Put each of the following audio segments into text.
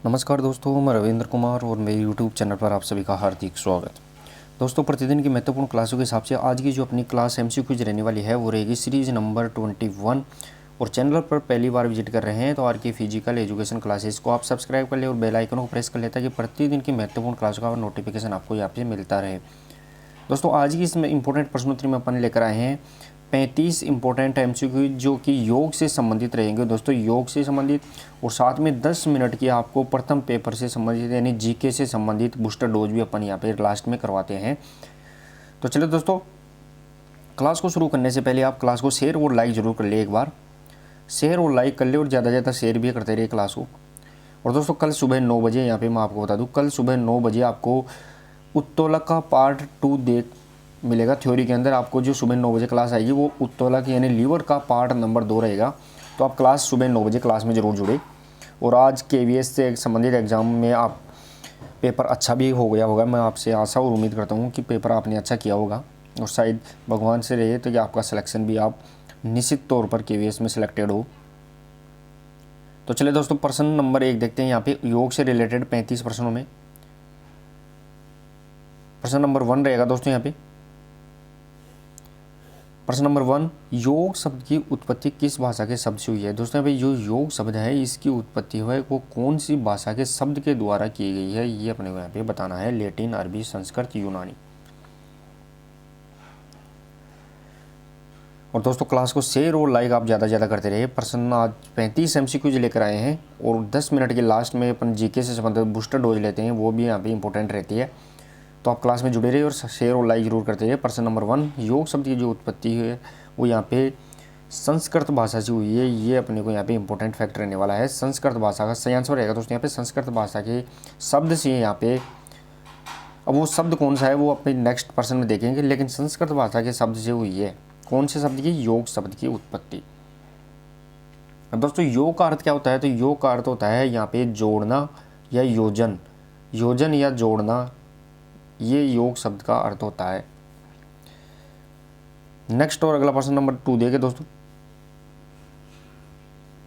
नमस्कार दोस्तों, मैं रविंद्र कुमार और मेरे यूट्यूब चैनल पर आप सभी का हार्दिक स्वागत। दोस्तों, प्रतिदिन की महत्वपूर्ण क्लासों के हिसाब से आज की जो अपनी क्लास एमसीक्यू क्विज रहने वाली है वो रहेगी सीरीज नंबर 21। और चैनल पर पहली बार विजिट कर रहे हैं तो आर के फिजिकल एजुकेशन क्लासेस को आप सब्सक्राइब कर ले और बेल आइकन को प्रेस कर ले ताकि प्रतिदिन की महत्वपूर्ण क्लासों का नोटिफिकेशन आपको यहाँ पे मिलता रहे। दोस्तों, आज की इसमें इंपॉर्टेंट प्रश्नोत्तरी में अपन लेकर आए हैं 35 इंपॉर्टेंट एमसीक्यू जो कि योग से संबंधित रहेंगे। दोस्तों, योग से संबंधित और साथ में 10 मिनट की आपको प्रथम पेपर से संबंधित यानी जीके से संबंधित बूस्टर डोज भी अपन यहाँ पे लास्ट में करवाते हैं। तो चलिए दोस्तों, क्लास को शुरू करने से पहले आप क्लास को शेयर और लाइक जरूर कर ले। एक बार शेयर और लाइक कर ले और ज़्यादा से ज़्यादा शेयर भी करते रहिए क्लास को। और दोस्तों, कल सुबह 9 बजे यहाँ पे मैं आपको बता दूँ, कल सुबह 9 बजे आपको उत्तोलक का पार्ट 2 देख मिलेगा। थ्योरी के अंदर आपको जो सुबह 9 बजे क्लास आएगी वो उत्तोलक यानी लीवर का पार्ट नंबर 2 रहेगा। तो आप क्लास सुबह 9 बजे क्लास में ज़रूर जुड़े। और आज केवीएस से संबंधित एग्ज़ाम में आप पेपर अच्छा भी हो गया होगा। मैं आपसे आशा और उम्मीद करता हूँ कि पेपर आपने अच्छा किया होगा और शायद भगवान से रहे तो कि आपका सिलेक्शन भी आप निश्चित तौर पर केवीएस में सिलेक्टेड हो। तो चलिए दोस्तों, प्रश्न नंबर 1 देखते हैं। यहाँ पे योग से रिलेटेड 35 प्रश्नों में प्रश्न नंबर 1 रहेगा दोस्तों। यहाँ पे प्रश्न नंबर 1, योग शब्द की उत्पत्ति किस भाषा के शब्द से हुई है। दोस्तों, भाई जो योग शब्द है इसकी उत्पत्ति है वो कौन सी भाषा के शब्द के द्वारा की गई है, ये अपने को यहाँ पे बताना है। लैटिन, अरबी, संस्कृत, यूनानी। और दोस्तों, क्लास को शेयर और लाइक आप ज़्यादा से ज़्यादा करते रहिए। प्रश्न आज 35 एमसीक्यूज लेकर आए हैं और 10 मिनट के लास्ट में अपन जीके से संबंधित बूस्टर डोज लेते हैं, वो भी यहाँ पे इंपॉर्टेंट रहती है। तो आप क्लास में जुड़े रहिए और शेयर और लाइक जरूर करते रहिए। प्रश्न नंबर 1, योग शब्द की जो उत्पत्ति है वो यहाँ पे संस्कृत भाषा से हुई है। ये अपने को यहाँ पे इंपॉर्टेंट फैक्ट रहने वाला है। संस्कृत भाषा का सही आंसर रहेगा दोस्तों यहाँ पे संस्कृत भाषा के शब्द से यहाँ पे। अब वो शब्द कौन सा है वो अपने नेक्स्ट प्रश्न में देखेंगे, लेकिन संस्कृत भाषा के शब्द से हुई है। कौन से शब्द की? योग शब्द की उत्पत्ति। अब दोस्तों, योग का अर्थ क्या होता है? तो योग का अर्थ होता है यहाँ पे जोड़ना या योजन, योजन या जोड़ना, ये योग शब्द का अर्थ होता है। नेक्स्ट और अगला प्रश्न नंबर 2 देखे दोस्तों।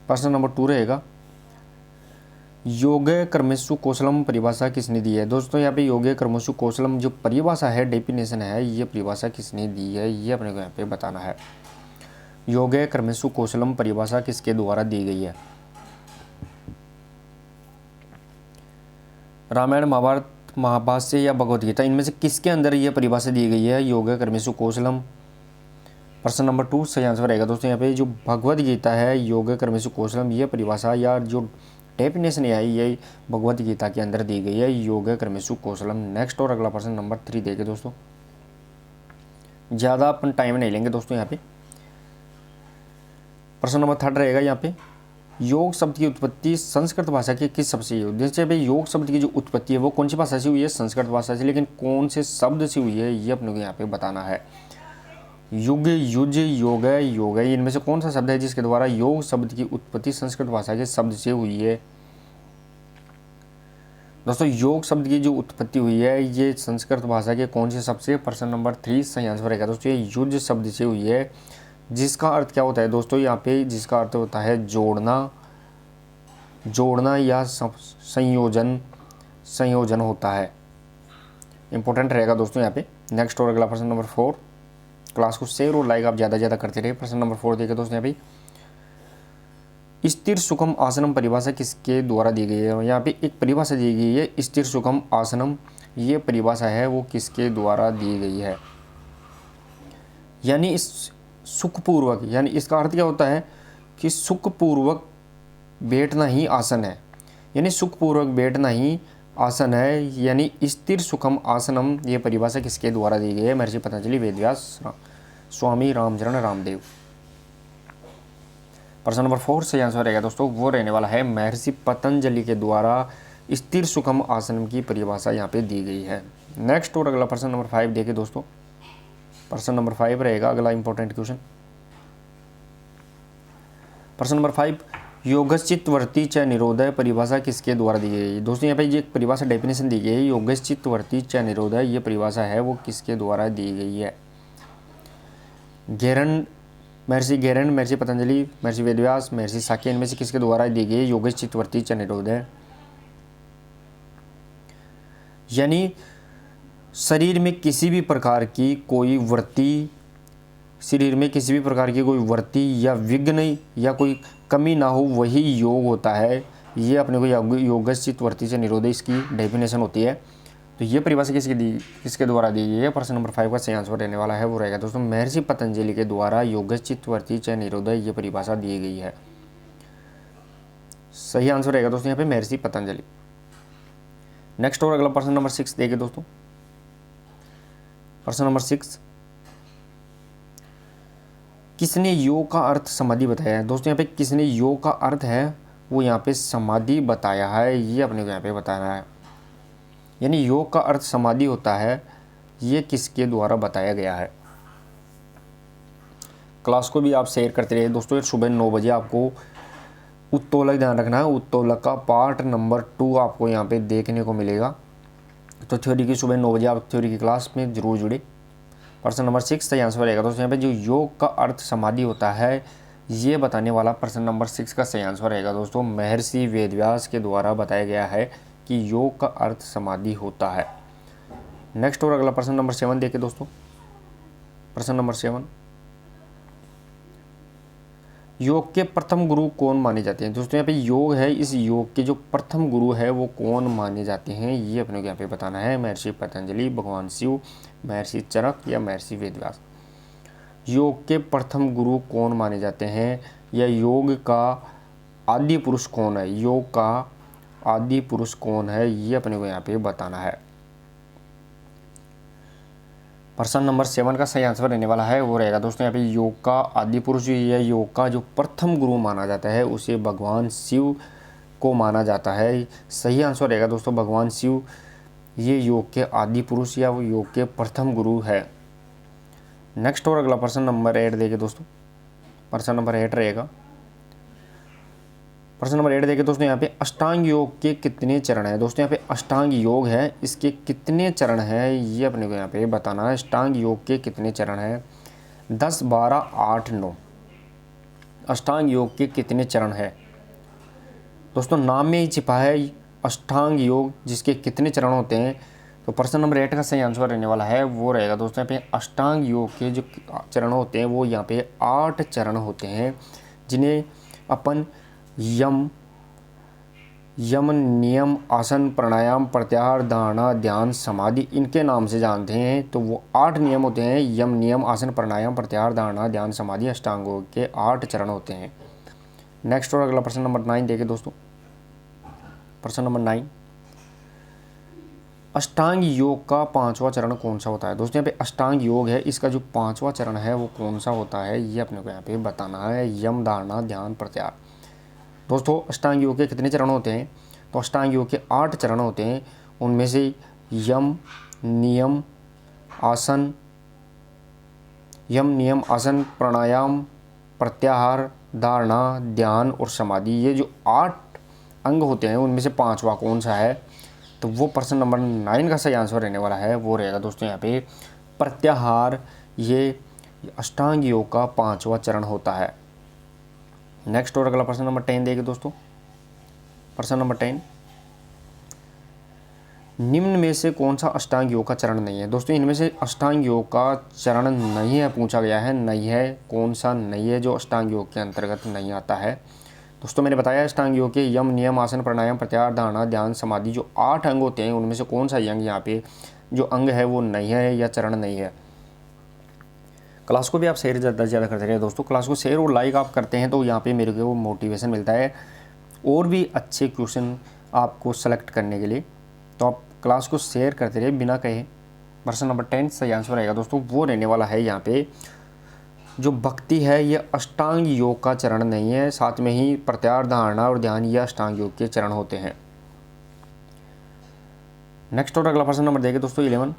प्रश्न नंबर 2 रहेगा, योगे कर्मेषु कौशलम परिभाषा किसने दी है। दोस्तों, यहाँ पे योगे कर्मेषु कौशलम जो परिभाषा है, डेफिनेशन है, ये परिभाषा किसने दी है, ये अपने को यहाँ पे बताना है। योगे कर्मेषु कौशलम परिभाषा किसके द्वारा दी गई है? रामायण, महाभारत, महाभाष्य या भगवत गीता, इनमें से किसके अंदर यह परिभाषा दी गई है? योग कर्मेषु कौशलम। प्रश्न नंबर 2 सही आंसर रहेगा दोस्तों यहाँ पे जो भगवत गीता है, योग कर्मेषु कौशलम, ये परिभाषा या जो डेफिनेशन है ये भगवत गीता के अंदर दी गई है, योग कर्मेषु कौशलम। नेक्स्ट और अगला प्रश्न नंबर 3 देखे दोस्तों। ज़्यादा अपन टाइम नहीं लेंगे दोस्तों यहाँ पे। प्रश्न नंबर 3 रहेगा यहाँ पे, योग शब्द की उत्पत्ति संस्कृत भाषा के किस शब्द से हुई है। जैसे भाई योग शब्द की जो उत्पत्ति है वो कौन सी भाषा से हुई है? संस्कृत भाषा से। लेकिन कौन से शब्द से हुई है ये अपने को यहाँ पे बताना है। युग, युज, योग, योग, इनमें से कौन सा शब्द है जिसके द्वारा योग शब्द की उत्पत्ति संस्कृत भाषा के शब्द से हुई है? दोस्तों, योग शब्द की जो उत्पत्ति हुई है ये संस्कृत भाषा के कौन से शब्द से? प्रश्न नंबर 3 सही आंसर रहेगा दोस्तों, ये युज शब्द से हुई है। जिसका अर्थ क्या होता है दोस्तों यहाँ पे? जिसका अर्थ होता है जोड़ना, जोड़ना या संयोजन, संयोजन होता है। इंपॉर्टेंट रहेगा दोस्तों यहाँ पे। नेक्स्ट और अगला प्रश्न नंबर 4, क्लास को शेयर और लाइक आप ज़्यादा ज़्यादा करते रहिए। प्रश्न नंबर 4 देखे दोस्तों यहाँ पे, स्थिर सुखम आसनम परिभाषा किसके द्वारा दी गई है। यहाँ पे एक परिभाषा दी गई है स्थिर सुखम आसनम, ये परिभाषा है वो किसके द्वारा दी गई है? यानी इस सुखपूर्वक, यानी इसका अर्थ क्या होता है कि सुखपूर्वक बैठना ही आसन है, यानी सुखपूर्वक बैठना ही आसन है। यानी स्थिर सुखम आसनम, ये परिभाषा किसके द्वारा दी गई है? महर्षि पतंजलि, वेदव्यास, स्वामी रामचरण रामदेव। प्रश्न नंबर 4 सही आंसर रहेगा दोस्तों, वो रहने वाला है महर्षि पतंजलि के द्वारा स्थिर सुखम आसन की परिभाषा यहाँ पे दी गई है। नेक्स्ट और अगला प्रश्न नंबर 5 देखे दोस्तों। प्रश्न नंबर 5 रहेगा अगला इंपॉर्टेंट क्वेश्चन। प्रश्न नंबर 5, योगश्चित्तवर्ती च निरोधय परिभाषा किसके द्वारा दी गई है। दोस्तों, यहाँ पे ये परिभाषा डेफिनेशन दी गई है, योगश्चित्तवर्ती च निरोधय, ये परिभाषा है वो किसके द्वारा दी गई है? घेरन, महर्षि घेरन, महर्षि पतंजलि, महर्षि वेदव्यास, महर्षि शाक्य, इनमें से किसके द्वारा दी गई है योगश्चित्तवर्ती च निरोधय? यानी शरीर में किसी भी प्रकार की कोई वृत्ति, शरीर में किसी भी प्रकार की कोई वृत्ति या विघ्न या कोई कमी ना हो, वही योग होता है। ये अपने को योगश्चित वृत्ति से निरोध, इसकी डेफिनेशन होती है। तो ये परिभाषा किसके द्वारा दी गई है? प्रश्न नंबर 5 का सही आंसर रहने वाला है वो रहेगा दोस्तों महर्षि पतंजलि के द्वारा योगश्चित वृत्ति से निरोध ये परिभाषा दी गई है। सही आंसर रहेगा दोस्तों यहाँ पे महर्षि पतंजलि। नेक्स्ट और अगला प्रश्न नंबर 6 देखिए दोस्तों। प्रश्न नंबर 6, किसने योग का अर्थ समाधि बताया है? दोस्तों यहाँ पे किसने योग का अर्थ है वो यहाँ पे समाधि बताया है, ये अपने को यहाँ पे बताना है। यानी योग का अर्थ समाधि होता है, ये किसके द्वारा बताया गया है? क्लास को भी आप शेयर करते रहिए दोस्तों। सुबह 9 बजे आपको उत्तोलक ध्यान रखना है, उत्तोलक का पार्ट नंबर 2 आपको यहाँ पे देखने को मिलेगा। तो थ्योरी की सुबह 9 बजे आप थ्योरी की क्लास में जरूर जुड़े। प्रश्न नंबर 6 सही आंसर रहेगा दोस्तों यहाँ पे जो योग का अर्थ समाधि होता है, ये बताने वाला प्रश्न नंबर 6 का सही आंसर रहेगा दोस्तों महर्षि वेदव्यास के द्वारा बताया गया है कि योग का अर्थ समाधि होता है। नेक्स्ट और अगला प्रश्न नंबर 7 देखिए दोस्तों। प्रश्न नंबर 7, योग के प्रथम गुरु कौन माने जाते हैं? दोस्तों यहाँ पे योग है, इस योग के जो प्रथम गुरु है वो कौन माने जाते हैं, ये अपने को यहाँ पे बताना है। महर्षि पतंजलि, भगवान शिव, महर्षि चरक या महर्षि वेदव्यास। योग के प्रथम गुरु कौन माने जाते हैं या योग का आदि पुरुष कौन है? योग का आदि पुरुष कौन है, ये अपने को यहाँ पे बताना है। प्रश्न नंबर 7 का सही आंसर रहने वाला है वो रहेगा दोस्तों यहाँ पे योग का आदि पुरुष या योग का जो प्रथम गुरु माना जाता है उसे भगवान शिव को माना जाता है। सही आंसर रहेगा दोस्तों भगवान शिव, ये योग के आदि पुरुष या वो योग के प्रथम गुरु है। नेक्स्ट और अगला प्रश्न नंबर 8 देखिए दोस्तों। प्रश्न नंबर 8 रहेगा। प्रश्न नंबर 8 देखिए दोस्तों यहाँ पे अष्टांग योग के कितने चरण हैं? दोस्तों यहाँ पे अष्टांग योग है, इसके कितने चरण हैं ये अपने को यहाँ पे बताना है। अष्टांग योग के कितने चरण हैं? 10, 12, 8, 9। अष्टांग योग के कितने चरण हैं? दोस्तों नाम में ही छिपा है अष्टांग योग, जिसके कितने चरण होते हैं। तो प्रश्न नंबर 8 का सही आंसर रहने वाला है वो रहेगा दोस्तों यहाँ पे अष्टांग योग के जो चरण होते हैं वो यहाँ पे 8 चरण होते हैं, जिन्हें अपन यम, नियम, आसन, प्राणायाम, प्रत्याहार, धारणा, ध्यान, समाधि इनके नाम से जानते हैं। तो वो 8 नियम होते हैं। यम, नियम, आसन, प्राणायाम, प्रत्याहार, धारणा, ध्यान, समाधि, अष्टांगों के 8 चरण होते हैं। नेक्स्ट और अगला प्रश्न नंबर 9 देखिए दोस्तों। प्रश्न नंबर 9, अष्टांग योग का 5वां चरण कौन सा होता है? दोस्तों यहाँ पे अष्टांग योग है, इसका जो 5वां चरण है वो कौन सा होता है ये अपने को यहाँ पे बताना है। यम, धारणा, ध्यान, प्रत्याहार। दोस्तों अष्टांग योग के कितने चरण होते हैं? तो अष्टांग योग के 8 चरण होते हैं। उनमें से यम, नियम, आसन, प्राणायाम, प्रत्याहार, धारणा, ध्यान और समाधि, ये जो 8 अंग होते हैं उनमें से 5वां कौन सा है? तो वो प्रश्न नंबर 9 का सही आंसर रहने वाला है वो रहेगा दोस्तों यहाँ पे प्रत्याहार। ये अष्टांग योग का 5वां चरण होता है। नेक्स्ट और अगला प्रश्न नंबर 10 देखिए दोस्तों। प्रश्न नंबर 10, निम्न में से कौन सा अष्टांग योग का चरण नहीं है? दोस्तों इनमें से अष्टांग योग का चरण नहीं है पूछा गया है, नहीं है, कौन सा नहीं है जो अष्टांग योग के अंतर्गत नहीं आता है? दोस्तों मैंने बताया अष्टांग योग के यम, नियम, आसन, प्राणायाम, प्रत्याहार, धारणा, ध्यान, समाधि जो 8 अंग होते हैं उनमें से कौन सा अंग यहाँ पे जो अंग है वो नहीं है या चरण नहीं है। क्लास को भी आप शेयर ज़्यादा से ज़्यादा करते रहिए दोस्तों। क्लास को शेयर और लाइक आप करते हैं तो यहाँ पे मेरे को मोटिवेशन मिलता है और भी अच्छे क्वेश्चन आपको सेलेक्ट करने के लिए। तो आप क्लास को शेयर करते रहिए बिना कहे। प्रश्न नंबर 10 सही आंसर रहेगा दोस्तों वो रहने वाला है यहाँ पे जो भक्ति है ये अष्टांग योग का चरण नहीं है, साथ में ही प्रत्याहार, धारणा और ध्यान ये अष्टांग योग के चरण होते हैं। नेक्स्ट और अगला प्रश्न नंबर देखिए दोस्तों 11।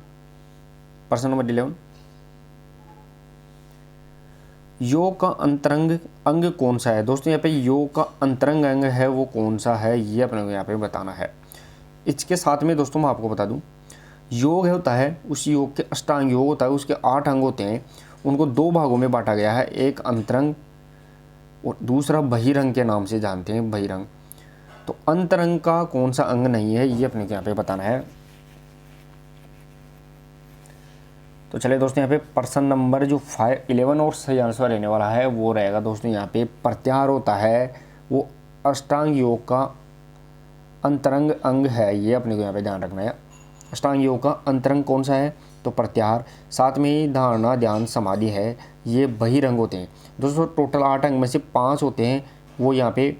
प्रश्न नंबर 11, योग का अंतरंग अंग कौन सा है? दोस्तों यहाँ पे योग का अंतरंग अंग है वो कौन सा है ये अपने को यहाँ पे बताना है। इसके साथ में दोस्तों मैं आपको बता दूं योग होता है, उस योग के अष्टांग योग होता है, उसके 8 अंग होते हैं। उनको 2 भागों में बांटा गया है, एक अंतरंग और दूसरा बहिरंग के नाम से जानते हैं, बहिरंग। तो अंतरंग का कौन सा अंग नहीं है ये अपने को यहाँ पे बताना है। तो चलिए दोस्तों यहाँ पे प्रश्न नंबर जो 11 और सही आंसर रहने वाला है वो रहेगा दोस्तों यहाँ पे प्रत्याहार होता है वो अष्टांग योग का अंतरंग अंग है। ये अपने को यहाँ पे ध्यान रखना है। अष्टांग योग का अंतरंग कौन सा है? तो प्रत्याहार। साथ में ही धारणा ध्यान समाधि है, ये बहिरंग होते हैं दोस्तों। टोटल 8 अंग में से 5 होते हैं वो यहाँ पे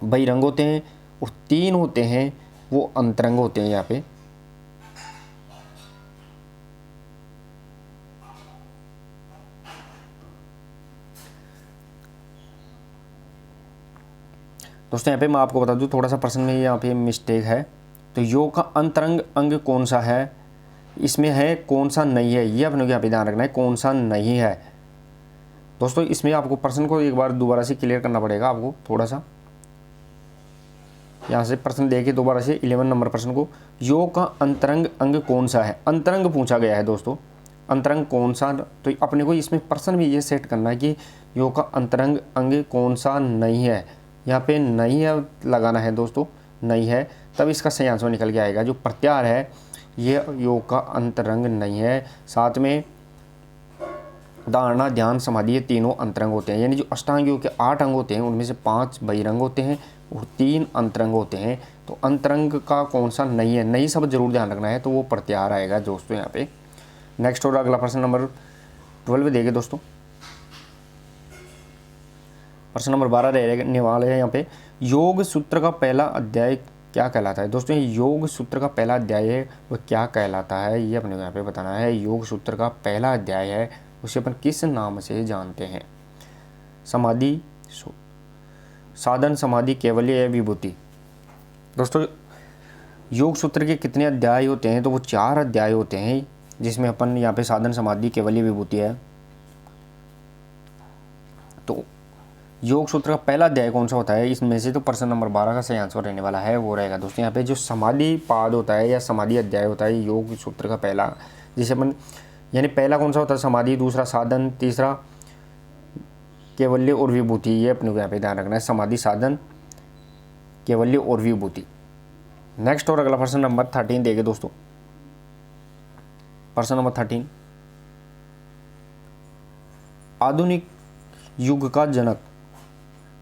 बहिरंग होते हैं और 3 होते हैं वो अंतरंग होते हैं यहाँ पे। दोस्तों यहाँ पे मैं आपको बता दूं थोड़ा सा प्रश्न में यहाँ पे मिस्टेक है। तो योग का अंतरंग अंग कौन सा है, इसमें है कौन सा नहीं है, ये अपने को यहाँ पे ध्यान रखना है कौन सा नहीं है। दोस्तों इसमें आपको प्रश्न को एक बार दोबारा से क्लियर करना पड़ेगा आपको थोड़ा सा। यहाँ से प्रश्न देखिए दोबारा से 11 नंबर प्रश्न को, योग का अंतरंग अंग कौन सा है, अंतरंग पूछा गया है दोस्तों। अंतरंग कौन सा, तो अपने को इसमें प्रश्न में ये सेट करना है कि योग का अंतरंग अंग कौन सा नहीं है। यहाँ पे नहीं है लगाना है दोस्तों, नहीं है, तब इसका सही आंसर निकल के आएगा। जो प्रत्याहार है ये योग का अंतरंग नहीं है। साथ में धारणा ध्यान समाधि ये तीनों अंतरंग होते हैं। यानी जो अष्टांग योग के 8 अंग होते हैं उनमें से 5 बहिरंग होते हैं और 3 अंतरंग होते हैं। तो अंतरंग का कौन सा नहीं है, नहीं सब जरूर ध्यान रखना है, तो वो प्रत्याहार आएगा दोस्तों यहाँ पे। नेक्स्ट और अगला प्रश्न नंबर 12 देंगे दोस्तों। प्रश्न नंबर 12 रहने वाले हैं यहाँ पे, योग सूत्र का पहला अध्याय क्या कहलाता है। दोस्तों ये योग सूत्र का पहला अध्याय है वो क्या कहलाता है, ये अपने को यहाँ पे बताना है। योग सूत्र का पहला अध्याय है उसे अपन किस नाम से जानते हैं? समाधि, साधन, समाधि, कैवल्य या विभूति। दोस्तों योग सूत्र के कितने अध्याय होते हैं? तो वो 4 अध्याय होते हैं, जिसमें अपन यहाँ पे साधन, समाधि, कैवल्य, विभूति है। तो योग सूत्र का पहला अध्याय कौन सा होता है इसमें से? तो प्रश्न नंबर 12 का सही आंसर रहने वाला है वो रहेगा दोस्तों यहाँ पे जो समाधि पाद होता है या समाधि अध्याय होता है योग सूत्र का पहला, जिसे अपन यानी पहला कौन सा होता है? समाधि, दूसरा साधन, तीसरा कैवल्य और विभूति। ये अपने को यहाँ पे ध्यान रखना है, समाधि, साधन, कैवल्य और विभूति। नेक्स्ट और अगला प्रश्न नंबर 13 देंगे दोस्तों। प्रश्न नंबर 13, आधुनिक युग का जनक,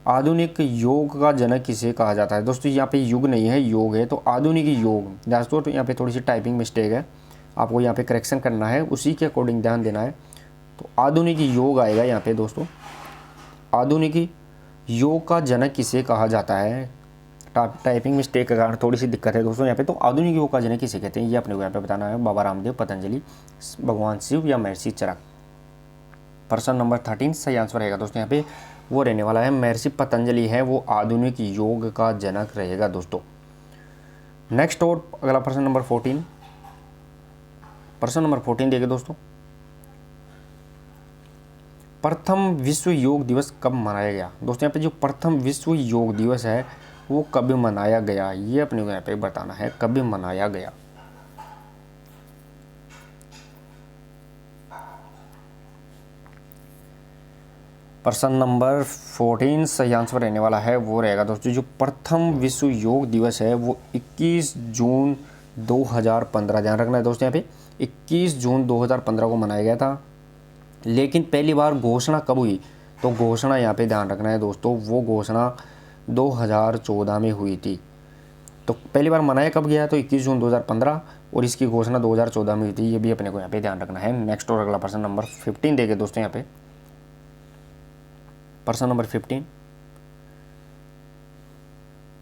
आधुनिक योग का जनक किसे कहा जाता है? दोस्तों यहाँ पे युग नहीं है, योग है, तो आधुनिक योग। दोस्तों तो यहाँ पे थोड़ी सी टाइपिंग मिस्टेक है, आपको यहाँ पे करेक्शन करना है, उसी के अकॉर्डिंग ध्यान देना है। तो आधुनिक योग आएगा यहाँ पे दोस्तों। आधुनिक योग का जनक किसे कहा जाता है? टाइपिंग मिस्टेक के कारण थोड़ी सी दिक्कत है दोस्तों यहाँ पे। तो आधुनिक योग का जनक किसे कहते हैं ये अपने को यहाँ पे बताना है। बाबा रामदेव, पतंजलि, भगवान शिव या महर्षि चरक। प्रश्न नंबर 13 सही आंसर रहेगा दोस्तों यहाँ पे वो रहने वाला है महर्षि पतंजलि है वो आधुनिक योग का जनक रहेगा दोस्तों। नेक्स्ट और अगला प्रश्न नंबर 14, प्रश्न नंबर 14 देखिए दोस्तों, प्रथम विश्व योग दिवस कब मनाया गया? दोस्तों यहाँ पे जो प्रथम विश्व योग दिवस है वो कब मनाया गया, ये अपने को यहाँ पे बताना है, कब मनाया गया। प्रश्न नंबर 14 सही आंसर रहने वाला है वो रहेगा दोस्तों जो प्रथम विश्व योग दिवस है वो 21 जून 2015, ध्यान रखना है दोस्तों यहाँ पे 21 जून 2015 को मनाया गया था। लेकिन पहली बार घोषणा कब हुई? तो घोषणा यहाँ पे ध्यान रखना है दोस्तों, वो घोषणा 2014 में हुई थी। तो पहली बार मनाया कब गया? तो 21 जून 2015 और इसकी घोषणा 2014 में हुई थी, ये भी अपने को यहाँ पे ध्यान रखना है। नेक्स्ट और अगला प्रश्न नंबर 15 देखे दोस्तों यहाँ पे। प्रश्न नंबर 15,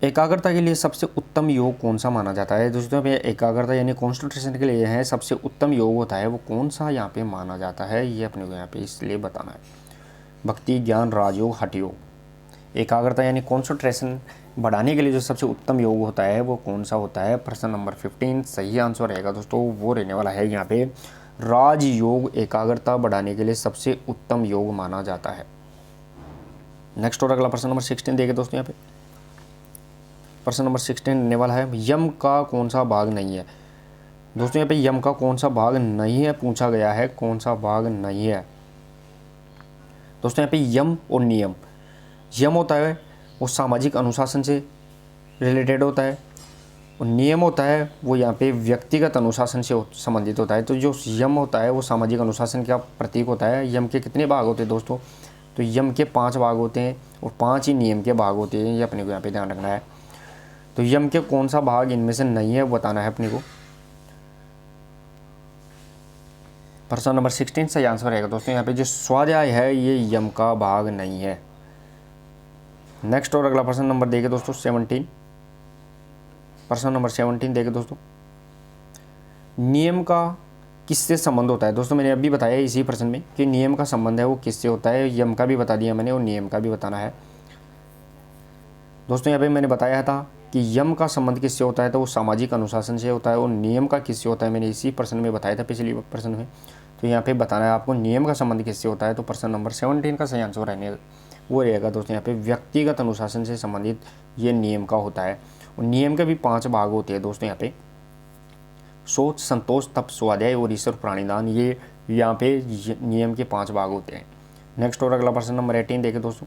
एकाग्रता के लिए सबसे उत्तम योग कौन सा माना जाता है? दोस्तों पे एकाग्रता यानी कॉन्सेंट्रेशन के लिए है सबसे उत्तम योग होता है वो कौन सा यहाँ पे माना जाता है, ये अपने को यहाँ पे इसलिए बताना है। भक्ति, ज्ञान, राजयोग, हठ योग। एकाग्रता यानी कॉन्सेंट्रेशन बढ़ाने के लिए जो सबसे उत्तम योग होता है वो कौन सा होता है? प्रश्न नंबर 15 सही आंसर रहेगा दोस्तों वो रहने वाला है यहाँ पे राजयोग। एकाग्रता बढ़ाने के लिए सबसे उत्तम योग माना जाता है। नेक्स्ट और अगला प्रश्न नंबर 16 देखे दोस्तों यहाँ पे। प्रश्न नंबर 16 रहने वाला है यम का कौन सा भाग नहीं है? दोस्तों यहाँ पे यम का कौन सा भाग नहीं है पूछा गया है, कौन सा भाग नहीं है? दोस्तों यहाँ पे यम और नियम, यम होता है वो सामाजिक अनुशासन से रिलेटेड होता है और नियम होता है वो यहाँ पे व्यक्तिगत अनुशासन से संबंधित होता है। तो जो यम होता है वो सामाजिक अनुशासन का प्रतीक होता है। यम के कितने भाग होते हैं दोस्तों? तो यम के 5 भाग होते हैं और 5 ही नियम के भाग होते हैं, ये अपने को यहाँ पे ध्यान रखना है। तो यम के कौन सा भाग इनमें से नहीं है बताना है अपने को। प्रश्न नंबर 16 सही आंसर रहेगा दोस्तों यहाँ पे जो स्वाध्याय है ये यम का भाग नहीं है। नेक्स्ट और अगला प्रश्न नंबर देखिए दोस्तों 17। प्रश्न नंबर 17 देखिए दोस्तों, नियम का किससे संबंध होता है? दोस्तों मैंने अभी बताया इसी प्रश्न में कि नियम का संबंध है वो किससे होता है। यम का भी बता दिया मैंने और नियम का भी बताना है। दोस्तों यहाँ पे मैंने बताया था कि यम का संबंध किससे होता है तो वो सामाजिक अनुशासन से होता है, और नियम का किससे होता है मैंने इसी प्रश्न में बताया था, पिछले प्रश्न में। तो यहाँ पे बताना है आपको नियम का संबंध किससे होता है। तो प्रश्न नंबर 17 का सही आंसर रहने वो रहेगा दोस्तों यहाँ पे व्यक्तिगत अनुशासन से संबंधित ये नियम का होता है। और नियम के भी 5 भाग होते हैं दोस्तों यहाँ पे, सोच, संतोष, तप, स्वाध्याय और ईश्वर प्राणिदान, ये यहाँ पे नियम के 5 भाग होते हैं। नेक्स्ट और अगला प्रश्न नंबर 18 देखें दोस्तों।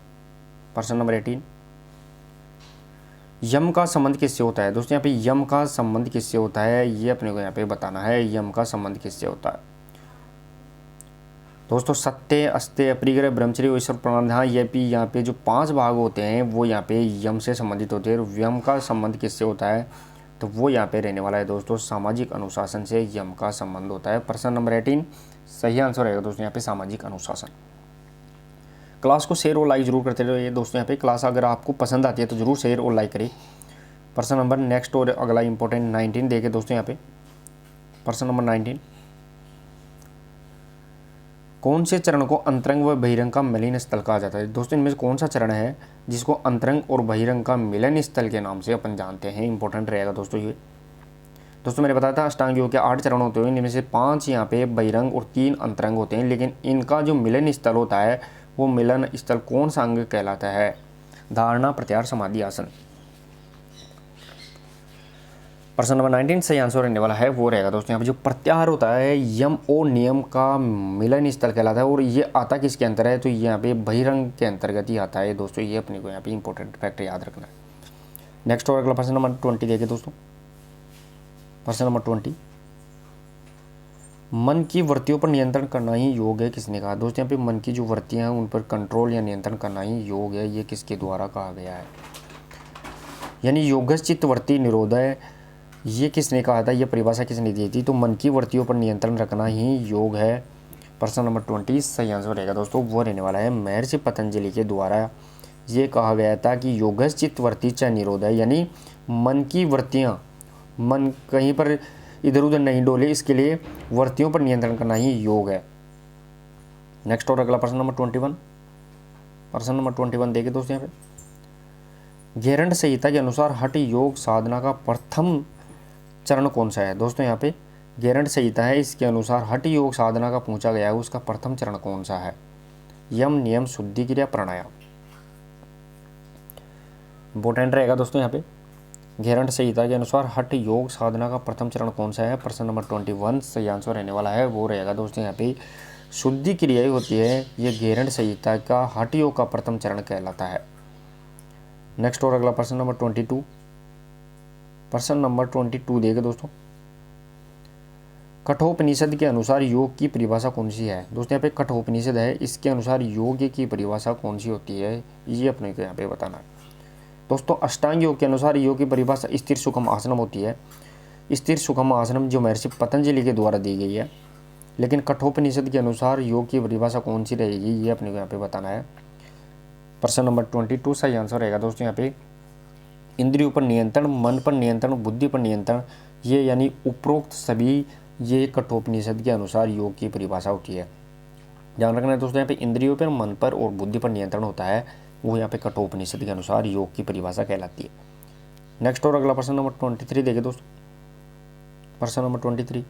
प्रश्न नंबर 18, यम का संबंध किससे होता है? दोस्तों यहाँ पे यम का संबंध किससे होता है ये अपने को यहाँ पे बताना है। यम का संबंध किससे होता है दोस्तों? सत्य, अस्त्य, अपरिग्रह, ब्रह्मचर्य, ईश्वर प्राणिधान, ये भी यहाँ पे जो 5 भाग होते हैं वो यहाँ पे यम से संबंधित होते हैं। और यम का संबंध किससे होता है तो वो यहाँ पे रहने वाला है दोस्तों सामाजिक अनुशासन से यम का संबंध होता है। प्रश्न नंबर 18 सही आंसर रहेगा दोस्तों यहाँ पे सामाजिक अनुशासन। क्लास को शेयर और लाइक जरूर करते रहिए दोस्तों। यहाँ पे क्लास अगर आपको पसंद आती है तो जरूर शेयर और लाइक करिए। प्रश्न नंबर नेक्स्ट और अगला इंपॉर्टेंट 19 देखे दोस्तों यहाँ पे। प्रश्न नंबर 19, कौन से चरण को अंतरंग व बहिरंग का मिलन स्थल कहा जाता है? दोस्तों इनमें से कौन सा चरण है जिसको अंतरंग और बहिरंग का मिलन स्थल के नाम से अपन जानते हैं? इंपॉर्टेंट रहेगा दोस्तों ये। दोस्तों मैंने बताया था अष्टांग योग के 8 चरण होते हैं, इनमें से 5 यहाँ पे बहिरंग और 3 अंतरंग होते हैं, लेकिन इनका जो मिलन स्थल होता है वो मिलन स्थल कौन सा अंग कहलाता है? धारणा, प्रत्याहार, समाधि, आसन। प्रश्न नंबर 19 सही आंसर रहने वाला है वो रहेगा दोस्तों यहाँ पे जो प्रत्याहार होता है यम और नियम का मिलन स्थल कहलाता है। और ये आता किसके अंतर है तो यहाँ पे बहिरंग के अंतर्गत ही आता है दोस्तों, ये अपने को यहाँ पे इंपॉर्टेंट फैक्ट याद रखना है। नेक्स्ट और अगला प्रश्न नंबर 20 देखे दोस्तों। प्रश्न नंबर 20, मन की वृत्तियों पर नियंत्रण करना ही योग है किसने कहा? दोस्तों यहाँ पे मन की जो वृत्तियाँ हैं उन पर कंट्रोल या नियंत्रण करना ही योग है, ये किसके द्वारा कहा गया है? यानी योगस्थ चित्तवृत्ति निरोधय, ये किसने कहा था? ये परिभाषा किसने दी थी? तो मन की वृत्तियों पर नियंत्रण रखना ही योग है। प्रश्न नंबर 20 सही आंसर रहेगा दोस्तों वो रहने वाला है महर्षि पतंजलि के द्वारा ये कहा गया था कि योगस्थ चित्तवृत्ति च निरोधय, यानी मन की वृत्तियाँ, मन कहीं पर इधर उधर नहीं डोले, इसके लिए वृत्तियों पर नियंत्रण करना ही योग है। नेक्स्ट और अगला प्रश्न नंबर 21। प्रश्न नंबर 21 देखिए दोस्तों यहाँ पे, घेरंड संहिता के अनुसार हठ योग साधना का प्रथम चरण कौन सा है? दोस्तों यहाँ पे घेरंड संहिता है, इसके अनुसार हठ योग साधना का पूछा गया है, उसका प्रथम चरण कौन सा है? यम, नियम, शुद्धि क्रिया, प्राणायाम। इंपॉर्टेंट रहेगा दोस्तों यहाँ पे घेरंड संहिता के अनुसार हठ योग साधना का प्रथम चरण कौन सा है? प्रश्न नंबर 21 सही आंसर रहने वाला है वो रहेगा दोस्तों यहाँ पे शुद्धि क्रिया होती है, ये घेरंड संहिता का हठ योग का प्रथम चरण कहलाता है। नेक्स्ट और अगला प्रश्न नंबर 22। प्रश्न नंबर 22 देखे दोस्तों, कठोपनिषद के अनुसार योग की परिभाषा कौन सी है? दोस्तों यहाँ पे कठोपनिषद है, इसके अनुसार योग की परिभाषा कौन सी होती है ये अपने को यहाँ पे बताना है। दोस्तों अष्टांग योग के अनुसार योग की परिभाषा स्थिर सुखम आसनम होती है। स्थिर सुखम आसनम जो महर्षि पतंजलि के द्वारा दी गई है, लेकिन कठोपनिषद के अनुसार योग की परिभाषा कौन सी रहेगी ये अपने को यहाँ पे बताना है। प्रश्न नंबर 22 सही आंसर रहेगा दोस्तों यहाँ पे इंद्रियों पर नियंत्रण, मन पर नियंत्रण, बुद्धि पर नियंत्रण, ये यानी उपरोक्त सभी ये कठोपनिषद के अनुसार योग की परिभाषा होती है। ध्यान रखना है दोस्तों यहाँ पे इंद्रियों पर, मन पर और बुद्धि पर नियंत्रण होता है, वो यहाँ पे कठोपनिषद के अनुसार योग की परिभाषा कहलाती है। नेक्स्ट और अगला प्रश्न नंबर 23 देखे दोस्तों। प्रश्न नंबर 23,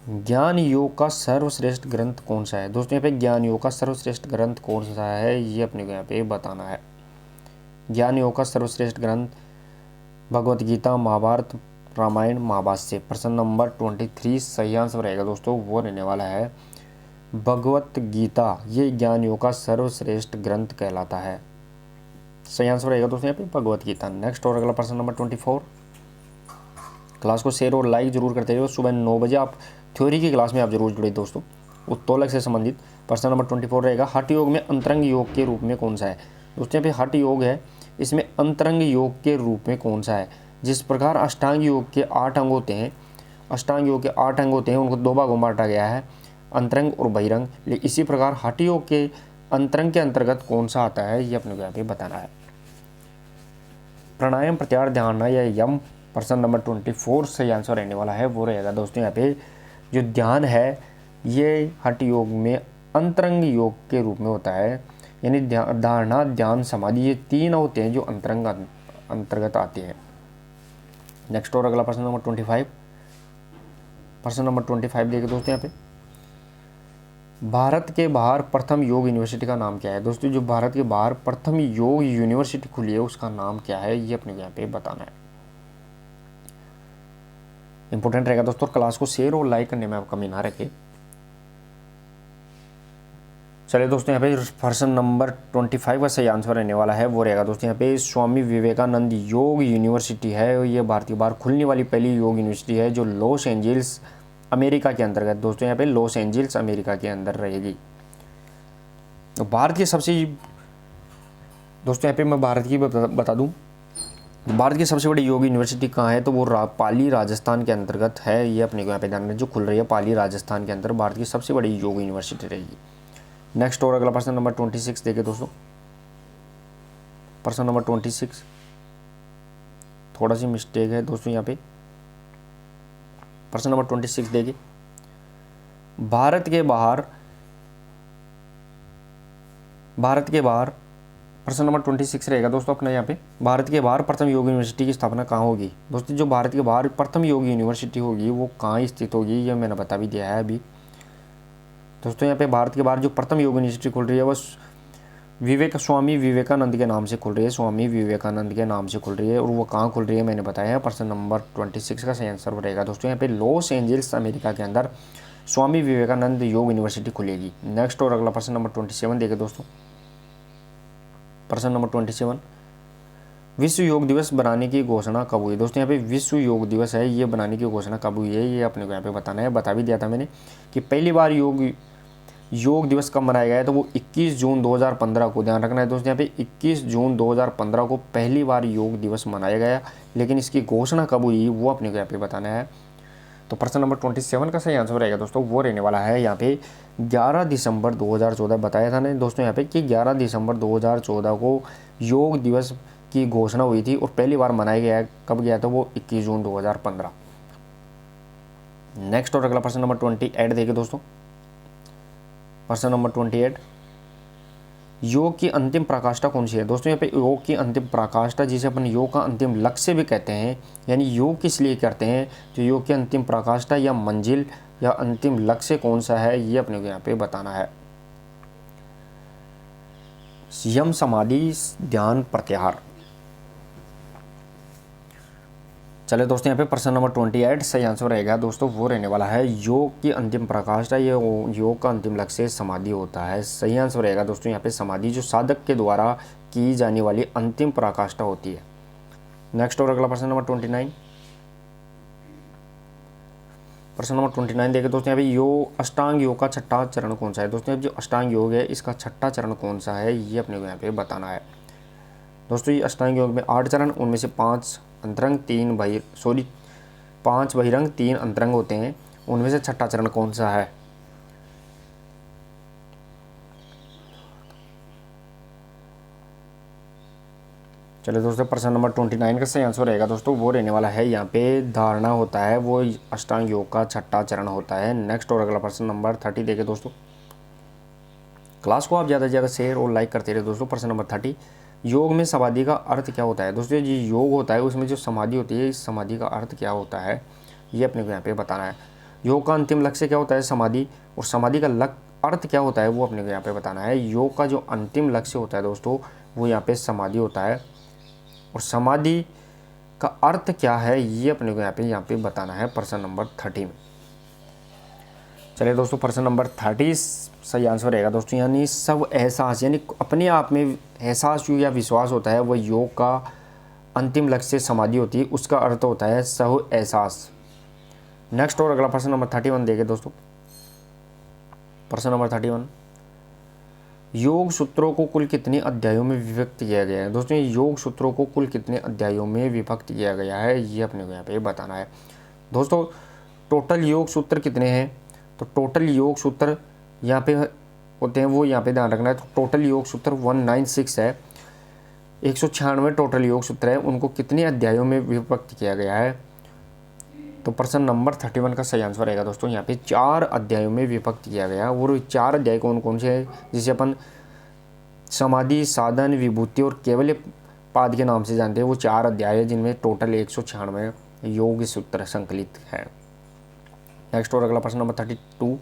ज्ञान योग का सर्वश्रेष्ठ ग्रंथ कौन सा है? दोस्तों यहाँ पे ज्ञान योग का सर्वश्रेष्ठ ग्रंथ कौन सा है ये अपने को यहाँ पे बताना है। ज्ञान योग का सर्वश्रेष्ठ ग्रंथ भगवत गीता, महाभारत, रामायण, महाभाष्य। प्रश्न नंबर 23 सही आंसर रहेगा दोस्तों वो रहने वाला है भगवत गीता, ये ज्ञान योग का सर्वश्रेष्ठ ग्रंथ कहलाता है। सही आंसर रहेगा दोस्तों यहाँ पे भगवत गीता। नेक्स्ट और अगला प्रश्न नंबर 24। क्लास को शेयर और लाइक जरूर करते रहिए। सुबह 9 बजे आप थ्योरी की क्लास में आप जरूर जुड़े दोस्तों। उत्तोलक से संबंधित प्रश्न नंबर 24 रहेगा, हठ योग में अंतरंग योग के रूप में कौन सा है। दोस्तों यहाँ पे हठ योग है, इसमें अंतरंग योग के रूप में कौन सा है। जिस प्रकार अष्टांग योग के 8 अंग होते हैं, अष्टांग योग के 8 अंग होते हैं, उनको 2 भागों में बांटा गया है, अंतरंग और बहिरंग। लेकिन इसी प्रकार हठ योग के अंतरंग के अंतर्गत कौन सा आता है, ये अपने को यहाँ पे बताना है। प्राणायाम, प्रत्याहार, ध्यान या यम, प्रश्न नंबर 24 सही आंसर रहने वाला है वो रहेगा दोस्तों यहाँ पे जो ध्यान है ये हठ योग में अंतरंग योग के रूप में होता है। यानी धारणा, ध्यान, समाधि, ये 3 होते हैं जो अंतरंग अंतर्गत आते हैं। नेक्स्ट और अगला प्रश्न नंबर 25, प्रश्न नंबर 25 देखिए दोस्तों यहाँ पे, भारत के बाहर प्रथम योग यूनिवर्सिटी का नाम क्या है। दोस्तों जो भारत के बाहर प्रथम योग यूनिवर्सिटी खुली है उसका नाम क्या है, ये अपने यहाँ पे बताना है। इंपॉर्टेंट रहेगा दोस्तों, क्लास को शेयर और लाइक करने में आप कमी ना रखें। चलिए दोस्तों यहाँ पे प्रश्न नंबर 25 का सही आंसर रहने वाला है वो रहेगा दोस्तों यहाँ पे स्वामी विवेकानंद योग यूनिवर्सिटी है। ये भारत के बाहर खुलने वाली पहली योग यूनिवर्सिटी है जो लॉस एंजल्स अमेरिका के अंतर्गत, दोस्तों यहाँ पे लॉस एंजल्स अमेरिका के अंदर रहेगी। तो भारत की सबसे, दोस्तों यहाँ पे मैं भारत की बता दूं, भारत की सबसे बड़ी योग यूनिवर्सिटी कहाँ है, तो वो पाली राजस्थान के अंतर्गत है। ये अपने को यहाँ पे ध्यान में जो खुल रही है पाली राजस्थान के अंदर भारत की सबसे बड़ी योग यूनिवर्सिटी रहेगी। नेक्स्ट और अगला प्रश्न नंबर 26 देखिए दोस्तों, प्रश्न नंबर 26 थोड़ा सी मिस्टेक है दोस्तों यहाँ पे। प्रश्न नंबर 26 देखिए, भारत के बाहर प्रश्न नंबर 26 रहेगा दोस्तों अपना यहाँ पे, भारत के बाहर प्रथम योग यूनिवर्सिटी की स्थापना कहाँ होगी। दोस्तों जो भारत के बाहर प्रथम योग यूनिवर्सिटी होगी वो कहाँ स्थित होगी, ये मैंने बता भी दिया है अभी। दोस्तों यहाँ पे भारत के बाहर जो प्रथम योग यूनिवर्सिटी खुल रही है वो स्वामी विवेकानंद के नाम से खुल रही है, स्वामी विवेकानंद के नाम से खुल रही है। और वो कहाँ खुल रही है मैंने बताया है। प्रश्न नंबर 26 का सही आंसर रहेगा दोस्तों यहाँ पे लॉस एंजल्स अमेरिका के अंदर स्वामी विवेकानंद योग यूनिवर्सिटी खुलेगी। नेक्स्ट और अगला प्रश्न नंबर 27 देखें दोस्तों, प्रश्न नंबर 27, विश्व योग दिवस बनाने की घोषणा कब हुई। दोस्तों यहाँ पे विश्व योग दिवस है, ये बनाने की घोषणा कब हुई है, ये अपने को यहाँ पे बताना है। बता भी दिया था मैंने कि पहली बार योग दिवस कब मनाया गया है, तो वो 21 जून 2015 को, ध्यान रखना है दोस्तों यहाँ पे 21 जून 2015 को पहली बार योग दिवस मनाया गया। लेकिन इसकी घोषणा कब हुई वो अपने को यहाँ पे बताना है। तो प्रश्न नंबर 27 का सही आंसर रहेगा दोस्तों वो रहने वाला है यहाँ पे 11 दिसंबर 2014। बताया था ना दोस्तों यहाँ पे कि 11 दिसंबर 2014 को योग दिवस की घोषणा हुई थी और पहली बार मनाया गया कब गया था, वो 21 जून 2015। नेक्स्ट और अगला प्रश्न नंबर 28 देखिए दोस्तों, प्रश्न नंबर 28, योग की अंतिम प्रकाष्ठा कौन सी है। दोस्तों यहाँ पे योग की अंतिम प्रकाष्ठा जिसे अपन योग का अंतिम लक्ष्य भी कहते हैं, यानी योग किस लिए करते हैं, तो योग की अंतिम प्रकाष्ठा या मंजिल या अंतिम लक्ष्य कौन सा है, ये अपने को यहाँ पे बताना है। यम, समाधि, ध्यान, प्रत्याहार। चले दोस्तों यहाँ पे प्रश्न नंबर 28 सही आंसर रहेगा दोस्तों वो रहने वाला है योग की अंतिम प्रकाष्ठा, ये योग का अंतिम लक्ष्य समाधि होता है। सही आंसर रहेगा दोस्तों यहाँ पे समाधि जो साधक के द्वारा की जाने वाली अंतिम प्रकाष्ठा होती है। नेक्स्ट और अगला प्रश्न नंबर 29, प्रश्न नंबर 29 देखिए दोस्तों यहाँ पे योग अष्टांग योग का छठा चरण कौन सा है। दोस्तों जो अष्टांग योग है इसका छठा चरण कौन सा है, ये अपने को यहाँ पे बताना है। दोस्तों ये अष्टांग योग में 8 चरण, उनमें से 5 अंतरंग 5 बहिरंग 3 अंतरंग होते हैं, उनमें से छठा चरण कौन सा है। चलिए दोस्तों प्रश्न नंबर 29 का सही आंसर रहेगा दोस्तों वो रहने वाला है यहाँ पे धारणा होता है, वो अष्टांग योग का छठा चरण होता है। नेक्स्ट और अगला प्रश्न नंबर 30 देखें दोस्तों, क्लास को आप ज़्यादा से ज़्यादा शेयर और लाइक करते रहे दोस्तों। प्रश्न नंबर 30, योग में समाधि का अर्थ क्या होता है। दोस्तों जी योग होता है उसमें जो समाधि होती है, इस समाधि का अर्थ क्या होता है, ये अपने को यहाँ पे बताना है। योग का अंतिम लक्ष्य क्या होता है, समाधि, और समाधि का अर्थ क्या होता है वो अपने को यहाँ पे बताना है। योग का जो अंतिम लक्ष्य होता है दोस्तों वो यहाँ पे समाधि होता है, और समाधि का अर्थ क्या है ये अपने को यहाँ पे बताना है प्रश्न नंबर 30 में। चलिए दोस्तों प्रश्न नंबर 30 सही आंसर रहेगा दोस्तों, यानी सब एहसास, यानी अपने आप में एहसास या विश्वास होता है वो योग का अंतिम लक्ष्य से समाधि होती है, उसका अर्थ होता है सह एहसास। नेक्स्ट और अगला प्रश्न नंबर 31 देखें दोस्तों। प्रश्न नंबर 31, योग सूत्रों को कुल कितने अध्यायों में विभक्त किया गया है। दोस्तों योग सूत्रों को कुल कितने अध्यायों में विभक्त किया गया है, ये अपने को यहाँ पे बताना है। दोस्तों टोटल योग सूत्र कितने हैं, तो टोटल योग सूत्र यहाँ पे होते हैं, वो यहाँ पे ध्यान रखना है। तो टोटल योग सूत्र 196 है, 196 टोटल योग सूत्र है, उनको कितने अध्यायों में विभक्त किया गया है। तो प्रश्न नंबर 31 का सही आंसर रहेगा दोस्तों यहाँ पे 4 अध्यायों में विभक्त किया गया। और 4 अध्याय कौन कौन से हैं, जिसे अपन समाधि, साधन, विभूति और केवल पाद के नाम से जानते हैं, वो 4 अध्याय है जिनमें टोटल 196 योग सूत्र संकलित है। नेक्स्ट और अगला प्रश्न नंबर 32,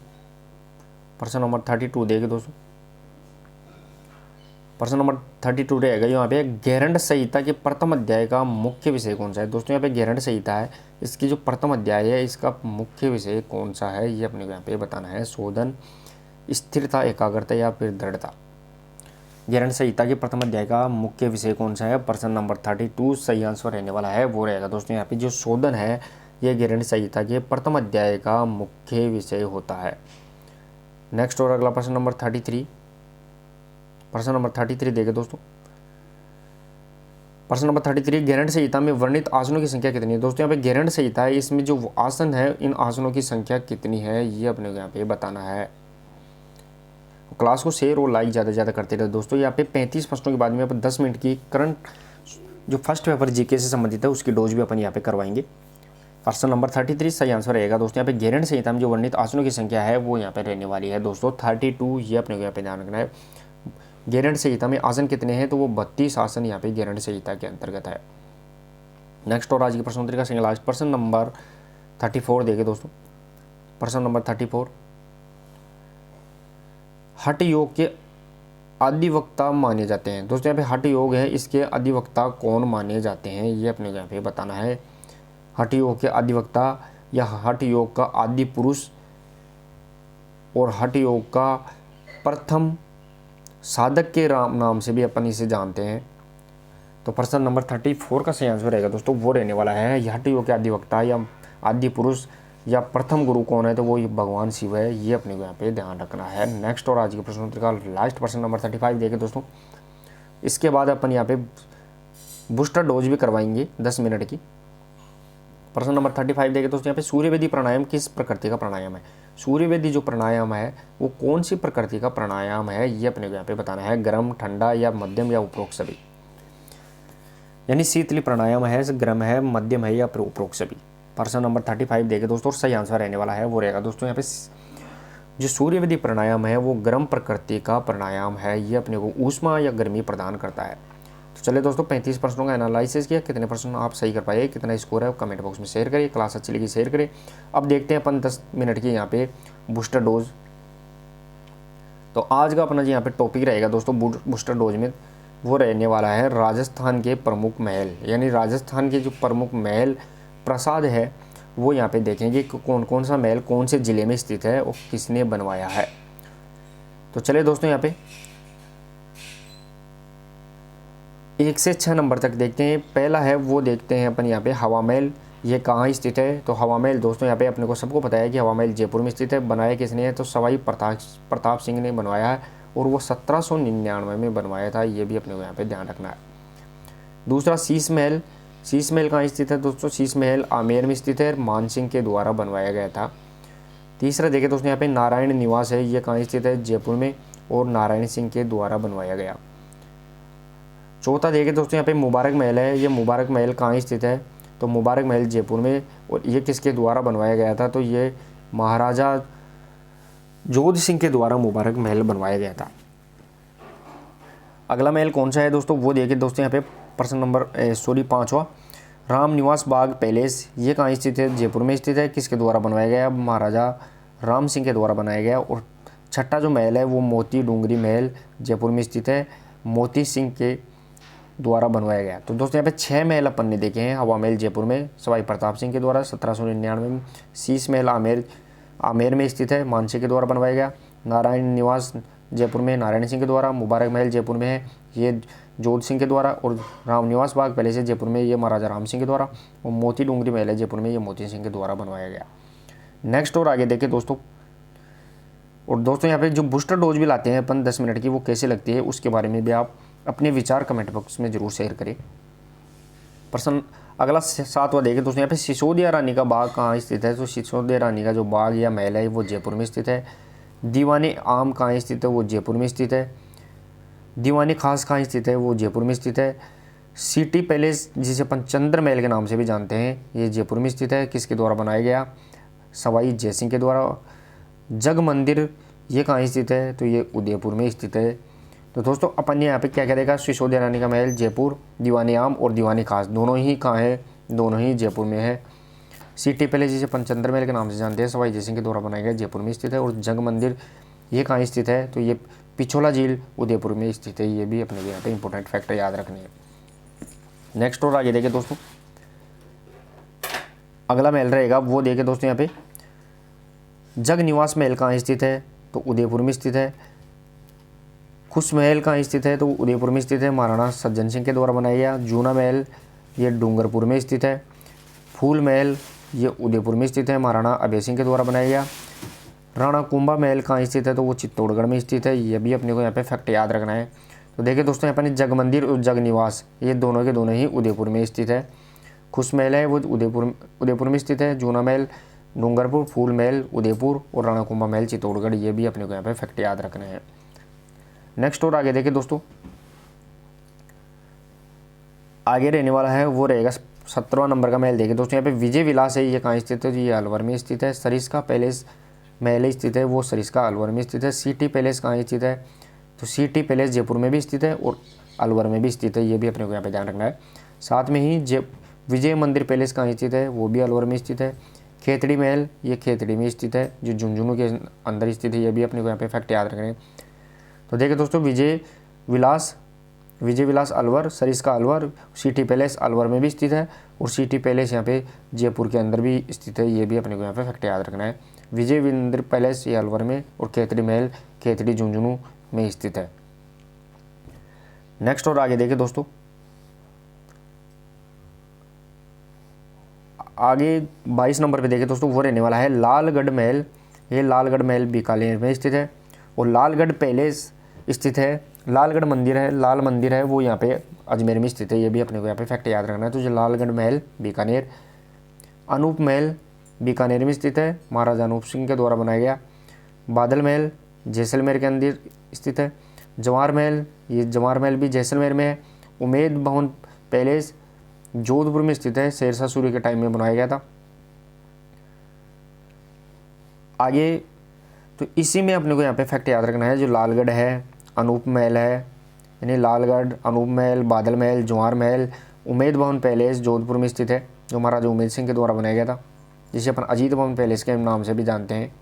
प्रश्न नंबर 32 देखें दोस्तों। प्रश्न नंबर 32 रहेगा यहाँ पे, गैरंड संहिता के प्रथम अध्याय का मुख्य विषय कौन सा है। दोस्तों यहाँ पे गैरंड संहिता है, इसकी जो प्रथम अध्याय है इसका मुख्य विषय कौन सा है, ये अपने को यहाँ पे बताना है। शोधन, स्थिरता, एकाग्रता या फिर दृढ़ता। गैरंड संहिता के प्रथम अध्याय का मुख्य विषय कौन सा है, प्रश्न नंबर 32 सही आंसर रहने वाला है, वो रहेगा दोस्तों यहाँ पे जो शोधन है, ये गैरंड संहिता के प्रथम अध्याय का मुख्य विषय होता है। नेक्स्ट और अगला प्रश्न नंबर 33, प्रश्न नंबर 33 देखें दोस्तों। प्रश्न नंबर 33, गैरंड संहिता में वर्णित आसनों की संख्या कितनी है। दोस्तों यहाँ पे गैरंड संहिता है, इसमें जो आसन है इन आसनों की संख्या कितनी है, ये अपने को यहाँ पे बताना है। क्लास को शेयर और लाइक ज़्यादा से ज़्यादा करते रहे दोस्तों। यहाँ पे 35 प्रश्नों के बाद में अपन 10 मिनट की करंट जो फर्स्ट पेपर जीके से संबंधित है उसकी डोज भी अपन यहाँ पे करवाएंगे। प्रश्न नंबर 33 सही आंसर रहेगा दोस्तों। यहाँ पे गैरंड संहिता में जो वर्णित आसनों की संख्या है वो यहाँ पे रहने वाली है दोस्तों 32, ये अपने को यहाँ पे ध्यान रखना है। गैरंड संहिता में आसन कितने हैं, तो वो 32 आसन यहाँ पे गैरंड संहिता के अंतर्गत है। नेक्स्ट और आज की प्रश्नोत्तरी का सिंगल लास्ट प्रश्न नंबर 34 देखें दोस्तों। प्रश्न नंबर 34, हठ योग के अधिवक्ता माने जाते हैं। दोस्तों यहाँ पे हठ योग है, इसके अधिवक्ता कौन माने जाते हैं, ये अपने को यहाँ पे बताना है। हठ योग के अधिवक्ता या हठ योग का आदि पुरुष और हठ योग का प्रथम साधक के नाम से भी अपन इसे जानते हैं। तो प्रश्न नंबर 34 का सही आंसर रहेगा दोस्तों, वो रहने वाला है हठ योग के अधिवक्ता या आदि पुरुष या प्रथम गुरु कौन है, तो वो भगवान शिव है, ये अपने को यहाँ पे ध्यान रखना है। नेक्स्ट और आज के प्रश्नोत्तरी का लास्ट प्रश्न नंबर 35 देखें दोस्तों। इसके बाद अपन यहाँ पे बूस्टर डोज भी करवाएंगे 10 मिनट की। प्रश्न नंबर 35 देखें दोस्तों। यहाँ पे सूर्यवेदी प्राणायाम किस प्रकृति का प्राणायाम है। सूर्यवेदी जो प्राणायाम है वो कौन सी प्रकृति का प्राणायाम है, ये अपने को यहाँ पे बताना है। गर्म, ठंडा या मध्यम या उपरोक्त सभी, यानी शीतली प्राणायाम है, गर्म है, मध्यम है या उपरोक्त सभी। प्रश्न नंबर 35 देखें दोस्तों, सही आंसर रहने वाला है वो रहेगा दोस्तों यहाँ पे जो सूर्यवेदी प्राणायाम है वो गर्म प्रकृति का प्राणायाम है, ये अपने को ऊष्मा या गर्मी प्रदान करता है। तो चलिए दोस्तों 35 प्रश्नों का एनालिसिस किया, कितने प्रश्न आप सही कर पाए, कितना स्कोर है कमेंट बॉक्स में शेयर करिए। क्लास अच्छी लगी शेयर करें। अब देखते हैं अपन 10 मिनट की यहाँ पे बूस्टर डोज। तो आज का अपना जो यहाँ पे टॉपिक रहेगा दोस्तों बूस्टर डोज में, वो रहने वाला है राजस्थान के प्रमुख महल, यानी राजस्थान के जो प्रमुख महल प्रासाद है वो यहाँ पे देखेंगे कि कौन कौन सा महल कौन से ज़िले में स्थित है और किसने बनवाया है। तो चलिए दोस्तों यहाँ पे 1 से 6 नंबर तक देखते हैं। पहला है वो देखते हैं अपन यहाँ पे हवा महल, ये कहाँ स्थित है। तो हवा महल दोस्तों यहाँ पे अपने को सबको पता है कि हवा महल जयपुर में स्थित है। बनाया किसने है, तो सवाई प्रताप सिंह ने बनवाया है और वो 1799 में बनवाया था, ये भी अपने को यहाँ पे ध्यान रखना है। दूसरा शीश महल, शीश महल कहाँ स्थित है दोस्तों, शीश महल आमेर में स्थित है, मानसिंह के द्वारा बनवाया गया था। तीसरा देखें दोस्तों यहाँ पे नारायण निवास है, ये कहाँ स्थित है, जयपुर में, और नारायण सिंह के द्वारा बनवाया गया। चौथा देखें दोस्तों यहाँ पे मुबारक महल है, ये मुबारक महल कहाँ स्थित है, तो मुबारक महल जयपुर में, और ये किसके द्वारा बनवाया गया था, तो ये महाराजा जोध सिंह के द्वारा मुबारक महल बनवाया गया था। अगला महल कौन सा है दोस्तों, वो देखिए दोस्तों यहाँ पे प्रश्न नंबर 5वां राम निवास बाग पैलेस, ये कहाँ स्थित है, जयपुर में स्थित है, किसके द्वारा बनवाया गया, महाराजा राम सिंह के द्वारा बनाया गया। और छठा जो महल है वो मोती डूंगरी महल जयपुर में स्थित है, मोती सिंह के द्वारा बनवाया गया। तो दोस्तों यहाँ पे 6 महल अपन ने देखे हैं। हवा महल जयपुर में सवाई प्रताप सिंह के द्वारा 1799 में, शीश महल आमेर में स्थित है, मानसिंह के द्वारा बनवाया गया। नारायण निवास जयपुर में नारायण सिंह के द्वारा, मुबारक महल जयपुर में है, ये जोध सिंह के द्वारा, और रामनिवास बाग पैलेस है जयपुर में, ये महाराजा राम सिंह के द्वारा, और मोती डूंगरी महल है जयपुर में, ये मोती सिंह के द्वारा बनवाया गया। नेक्स्ट और आगे देखें दोस्तों। और दोस्तों यहाँ पे जो बूस्टर डोज भी लाते हैं अपन 10 मिनट की, वो कैसे लगती है उसके बारे में भी आप अपने विचार कमेंट बॉक्स में जरूर शेयर करें। प्रश्न अगला 7वां देखें दोस्तों। यहाँ पे सिसोदिया रानी का बाग कहाँ स्थित है? तो सिसोदिया रानी का जो बाग या महल है वो जयपुर में स्थित है। दीवाने आम कहाँ स्थित है? वो जयपुर में स्थित है। दीवाने खास कहाँ स्थित है? वो जयपुर में स्थित है। सिटी पैलेस जिसे अपन चंद्र महल के नाम से भी जानते हैं, ये जयपुर में स्थित है। किसके द्वारा बनाया गया? सवाई जयसिंह के द्वारा। जग मंदिर ये कहाँ स्थित है? तो ये उदयपुर में स्थित है। तो दोस्तों अपन ने यहाँ पे क्या क्या देखा? सिसोदिया रानी का महल जयपुर, दीवाने आम और दीवाने खास दोनों ही कहाँ है? दोनों ही जयपुर में है। सिटी पैलेस जिसे अपन चंद्र महल के नाम से जानते हैं, सवाई जयसिंह के द्वारा बनाया गया, जयपुर में स्थित है। और जग मंदिर ये कहाँ स्थित है? तो ये पिछोला झील उदयपुर में स्थित है। ये भी अपने को यहाँ पे इंपॉर्टेंट फैक्टर याद रखने हैं। नेक्स्ट और आगे देखें दोस्तों। अगला महल रहेगा वो देखें दोस्तों यहाँ पे, जग निवास महल कहाँ स्थित है? तो उदयपुर में स्थित है। खुश महल कहाँ स्थित है? तो उदयपुर में स्थित है, महाराणा सज्जन सिंह के द्वारा बनाया गया। जूना महल ये डूंगरपुर में स्थित है। फूल महल ये उदयपुर में स्थित है, महाराणा अभय सिंह के द्वारा बनाया गया। राणा कुंभा महल कहाँ स्थित है? तो वो चित्तौड़गढ़ में स्थित है। ये भी अपने को यहाँ पे फैक्ट याद रखना है। तो देखिए दोस्तों यहाँ पर जग मंदिर और जग निवास ये दोनों के दोनों ही उदयपुर में स्थित है। खुश महल है वो उदयपुर में स्थित है। जूना महल डूंगरपुर, फूल महल उदयपुर और राणा कुंभा महल चित्तौड़गढ़। ये भी अपने को यहाँ पे फैक्ट याद रखना है। नेक्स्ट और आगे देखिए दोस्तों। आगे रहने वाला है वो रहेगा 17वां नंबर का महल। देखिए दोस्तों यहाँ पे विजय विलास है, ये कहाँ स्थित है? तो ये अलवर में स्थित है। सरिस्का पैलेस महल स्थित है, वो सरिस्का अलवर में स्थित है। सिटी पैलेस कहाँ स्थित है? तो सिटी पैलेस जयपुर में भी स्थित है और अलवर में भी स्थित है। ये भी अपने को यहाँ पे ध्यान रखना है। साथ में ही विजय मंदिर पैलेस कहाँ स्थित है? वो भी अलवर में स्थित है। खेतड़ी महल ये खेतड़ी में स्थित है, जो झुंझुनू के अंदर स्थित है। ये भी अपने को यहाँ पे फैक्ट याद रखना है। तो देखिए दोस्तों विजय विलास अलवर, सरिस्का अलवर, सिटी पैलेस अलवर में भी स्थित है और सिटी पैलेस यहाँ पे जयपुर के अंदर भी स्थित है। ये भी अपने को यहाँ पे फैक्ट याद रखना है। विजय मंदिर पैलेस ये अलवर में और खेतड़ी महल खेतड़ी झुंझुनू में स्थित है। नेक्स्ट और आगे देखिए दोस्तों। आगे 22 नंबर पे देखें दोस्तों, वो रहने वाला है लालगढ़ महल। ये लालगढ़ महल बीकानेर में स्थित है और लालगढ़ पैलेस स्थित है। लालगढ़ मंदिर है, लाल मंदिर है, वो यहाँ पे अजमेर में स्थित है। ये भी अपने को यहाँ पे फैक्ट याद रखना है। तो जो लालगढ़ महल बीकानेर। अनूप महल बीकानेर में स्थित है, महाराजा अनूप सिंह के द्वारा बनाया गया। बादल महल जैसलमेर के अंदर स्थित है। जवाहर महल ये जवाहर महल भी जैसलमेर में है। उमेद भवन पैलेस जोधपुर में स्थित है, शेरशाह सूरी के टाइम में बनाया गया था। आगे तो इसी में अपने को यहाँ पे फैक्ट याद रखना है। जो लालगढ़ है, अनूप महल है, यानी लालगढ़, अनूप महल, बादल महल, जवाहर महल, उमेद भवन पैलेस जोधपुर में स्थित है, जो महाराजा उमेद सिंह के द्वारा बनाया गया था, जिसे अपन अजीत भवन पैलेस के नाम से भी जानते हैं।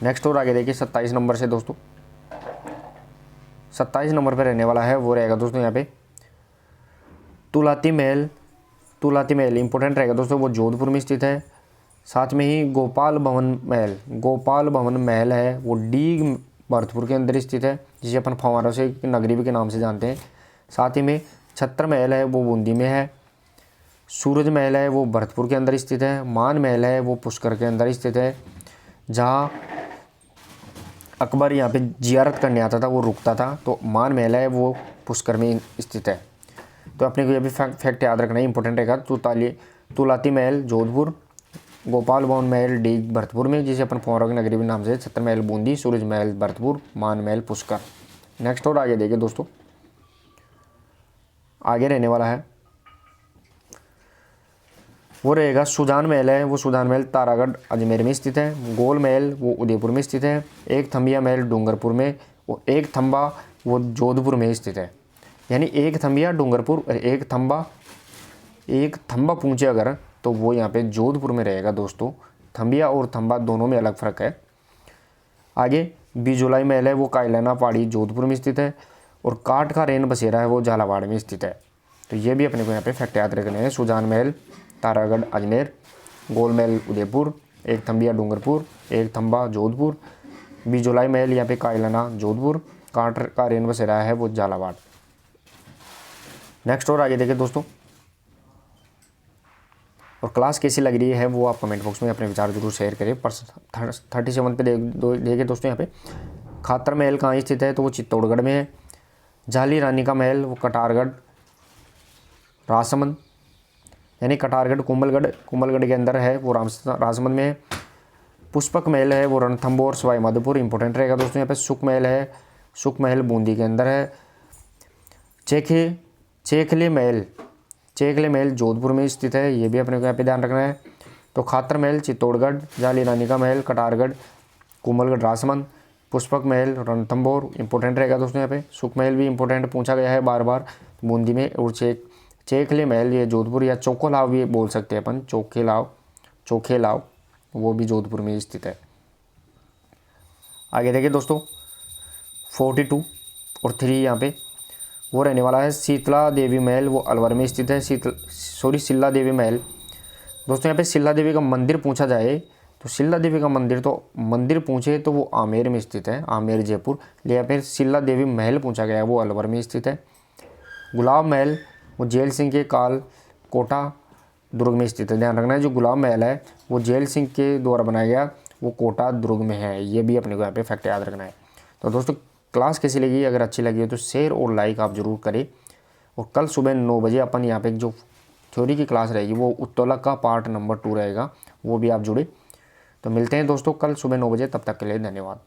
नेक्स्ट और आगे देखिए 27 नंबर से दोस्तों। 27 नंबर पर रहने वाला है वो रहेगा दोस्तों यहाँ पे तुलाती महल। तुलाती महल इंपॉर्टेंट रहेगा दोस्तों, वो जोधपुर में स्थित है। साथ में ही गोपाल भवन महल है, वो डीग भरतपुर के अंदर स्थित है, जिसे अपन फंवारों से नगरी भी के नाम से जानते हैं। साथ ही में छत्र महल है, वो बूंदी में है। सूरज महल है, वो भरतपुर के अंदर स्थित है। मान महल है, वो पुष्कर के अंदर स्थित है, जहाँ अकबर यहाँ पे जियारत करने आता था, वो रुकता था। तो मान महल है, वो पुष्कर में स्थित है। तो अपने को ये भी फैक्ट याद रखना है, इंपॉर्टेंट रहेगा। तुलाती महल जोधपुर, गोपाल भवन महल डीग भरतपुर में, जिसे अपन फौरव की नगरी के नाम से, छत्र महल बूंदी, सूरज महल भरतपुर, मान महल पुष्कर। नेक्स्ट और आगे देखिए दोस्तों। आगे रहने वाला है वो रहेगा सुजान महल है, वो सुजान महल तारागढ़ अजमेर में स्थित है। गोल महल वो उदयपुर में स्थित है। एक थंबिया महल डूंगरपुर में और एक थंबा वो जोधपुर में स्थित है। यानी एक थंबिया डूंगरपुर और एक थंबा पूछे अगर, तो वो यहाँ पे जोधपुर में रहेगा दोस्तों। थंबिया और थंबा दोनों में अलग फ़र्क है। आगे बिजोलाई महल है, वो कायलाना पहाड़ी जोधपुर में स्थित है और काठ का रेन बसेरा है, वो झालावाड़ में स्थित है। तो ये भी अपने को यहाँ पे फैक्ट याद रखने हैं। सुजान महल तारागढ़ अजमेर, गोल महल उदयपुर, एक थंबिया डूंगरपुर, एक थंबा जोधपुर, बिजोलाई महल यहाँ पे कायलाना जोधपुर कांट का रेन बसेरा है वो झालावाड़। नेक्स्ट और आगे देखिए दोस्तों, और क्लास कैसी लग रही है वो आप कमेंट बॉक्स में अपने विचार जरूर शेयर करें। 37 पे देखिए दोस्तों, यहाँ पे खातर महल कहाँ स्थित है, तो वो चित्तौड़गढ़ में है। झाली रानी का महल वो कटारगढ़ राजसमंद, यानी कटारगढ़ कुंभलगढ़ के अंदर है, वो राजसमंद में है। पुष्पक महल है वो रणथंभौर सवाई माधोपुर, इंपॉर्टेंट रहेगा दोस्तों। यहाँ पे सुख महल है, सुख महल बूंदी के अंदर है। चेखले महल जोधपुर में स्थित है, ये भी अपने को यहाँ पे ध्यान रखना है। तो खातर महल चित्तौड़गढ़, झाली रानी का महल कटारगढ़, कुंभलगढ़ राजसमंद, पुष्पक महल रणथंभौर, इंपॉर्टेंट रहेगा दोस्तों। यहाँ पे सुख महल भी इंपॉर्टेंट पूछा गया है बार बार बूंदी में। और चेखले महल ये जोधपुर, या चोखोलाव भी बोल सकते हैं अपन, चोखेलाव वो भी जोधपुर में स्थित है। आगे देखिए दोस्तों 42 और 3 यहाँ पे वो रहने वाला है शीतला देवी महल, वो अलवर में स्थित है। शिल्ला देवी महल दोस्तों, यहाँ पे शिल्ला देवी का मंदिर पूछा जाए तो शिल्ला देवी का मंदिर पूछे तो वो आमेर में स्थित है, आमेर जयपुर। या फिर शिल्ला देवी महल पूछा गया है वो अलवर में स्थित है। गुलाब महल वो जेल सिंह के काल कोटा दुर्ग में स्थित है। ध्यान रखना है, जो गुलाब महल है वो जेल सिंह के द्वारा बनाया गया, वो कोटा दुर्ग में है। ये भी अपने को यहाँ पे फैक्ट याद रखना है। तो दोस्तों क्लास कैसी लगी, अगर अच्छी लगी हो तो शेयर और लाइक आप जरूर करें। और कल सुबह 9 बजे अपन यहाँ पे जो थ्योरी की क्लास रहेगी वो उत्तोलक का पार्ट नंबर 2 रहेगा, वो भी आप जुड़े। तो मिलते हैं दोस्तों कल सुबह 9 बजे, तब तक के लिए धन्यवाद।